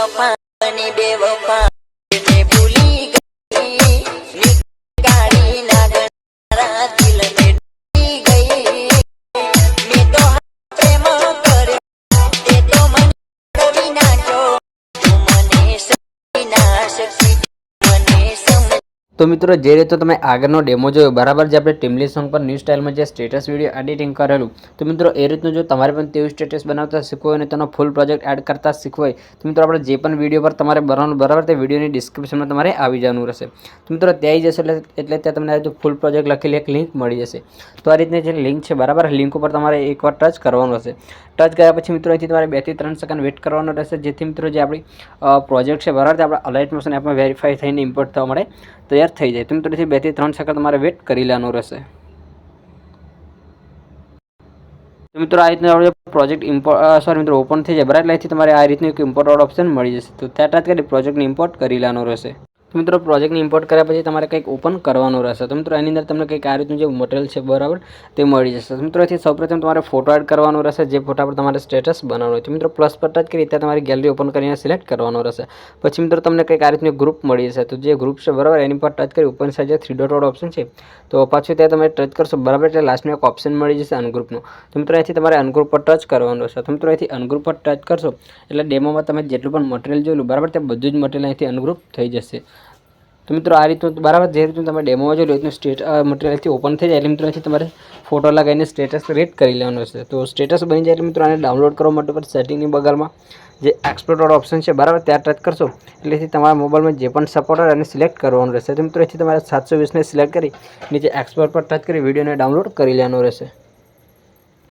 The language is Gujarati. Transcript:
વફાની બેવફા ને ભૂલી ગઈ નીકાળી નાગરા દિલને ડૂબી ગઈ મેં તો પ્રેમ કર્યો તે તો મને કરી નાખ્યો તું મને સમજી ના શકતી મને સમજ। તો મિત્રો જે રીતે તમે આગળનો ડેમો જોયો બરાબર, જે આપણે ટીમલી સોંગ પર ન્યૂ સ્ટાઇલમાં જે સ્ટેટસ વિડીયો એડિટિંગ કરેલું, તો મિત્રો એ રીતનું જો તમારે પણ તેવું સ્ટેટસ બનાવતા શીખવું હોય અને તેનો ફૂલ પ્રોજેક્ટ એડ કરતા શીખવું હોય તો મિત્રો આપણે જે પણ વિડીયો પર તમારે બનાવવાનું બરાબર તે વિડીયોની ડિસ્ક્રિપ્શનમાં તમારે આવી જવાનું રહેશે। તો મિત્રો ત્યાં આવી જશે એટલે ત્યાં તમને આ ફૂલ પ્રોજેક્ટ લખેલી એક લિંક મળી જશે। તો આ રીતની જે લિંક છે બરાબર, લિંક ઉપર તમારે એકવાર ટચ કરવાનું હશે। ટચ કર્યા પછી મિત્રો અહીંથી તમારે 2 થી 3 સેકન્ડ વેટ કરવાનો રહેશે, જેથી મિત્રો જે આપણી પ્રોજેક્ટ છે બરાબર તે આપણા અલાઇટ મોશન એપમાં વેરીફાઈ થઈને ઇમ્પોર્ટ થવા માટે તૈયાર થઈ જાય। તો મિત્રો 2 થી 3 સેકન્ડ તમારે વેટ કરી લેવાનું રહેશે। તો મિત્રો આ રીતનું આપણે પ્રોજેક્ટ મિત્રો ઓપન થઈ જાય બરાબર, એટલે તમારે આ રીતનું એક ઇમ્પોર્ટ વાળો ઓપ્શન મળી જશે। તો ત્યાં ટચ કરી પ્રોજેક્ટને ઇમ્પોર્ટ કરી લેવાનો રહેશે। તો મિત્રો પ્રોજેક્ટને ઇમ્પોર્ટ કર્યા પછી તમારે કંઈક ઓપન કરવાનું રહેશે। તો મિત્રો એની અંદર તમને કંઈક આ રીતનું જે મટીરિયલ છે બરાબર તે મળી જશે। તો મિત્રો એથી સૌપ્રથમ તમારે ફોટો એડ કરવાનો રહેશે, જે ફોટા પર તમારે સ્ટેટસ બનાવવાનું હોય। તો મિત્રો પ્લસ પર ટચ કરી ત્યાં તમારી ગેલેરી ઓપન કરીને સિલેક્ટ કરવાનો રહેશે। પછી મિત્રો તમને કંઈક આ રીતનું ગ્રુપ મળી જશે। તો જે ગ્રુપ છે બરાબર એની પર ટચ કરી ઉપર સાઈડ જે 3 ડોટ વાળો ઓપ્શન છે તો પાછું ત્યાં તમે ટચ કરશો બરાબર એટલે લાસ્ટમાં એક ઓપ્શન મળી જશે અનગ્રુપનું। તો મિત્રો અહીંથી તમારે અનગ્રુપ પર ટચ કરવાનું રહેશે। તો મિત્રો અહીંથી અનગ્રુપ પર ટચ કરશો એટલે ડેમોમાં તમે જેટલું પણ મટીરિયલ જોયેલું બરાબર તે બધું જ મટીરિયલ અહીંથી અનગ્રુપ થઈ જશે। તો મિત્રો આ રીતનું બરાબર જે રીતનું તમે ડેમોમાં જોયું રીતનું મટીરિયલથી ઓપન થઈ જાય એટલે મિત્રો અહીંથી તમારે ફોટો લગાવીને સ્ટેટસ રેટ કરી લેવાનું હશે। તો સ્ટેટસ બની જાય એટલે મિત્રો આને ડાઉનલોડ કરવા માટે પર સેટિંગની બગલમાં જે એક્સપોર્ટ વાળો ઓપ્શન છે બરાબર ત્યાં ટચ કરશો એટલેથી તમારા મોબાઈલમાં જે પણ સપોર્ટ હોય એને સિલેક્ટ કરવાનું રહેશે। તો મિત્રો અહીંથી તમારે 720ને સિલેક્ટ કરી નીચે એક્સપોર્ટ પર ટચ કરી વિડીયોને ડાઉનલોડ કરી લેવાનું રહેશે।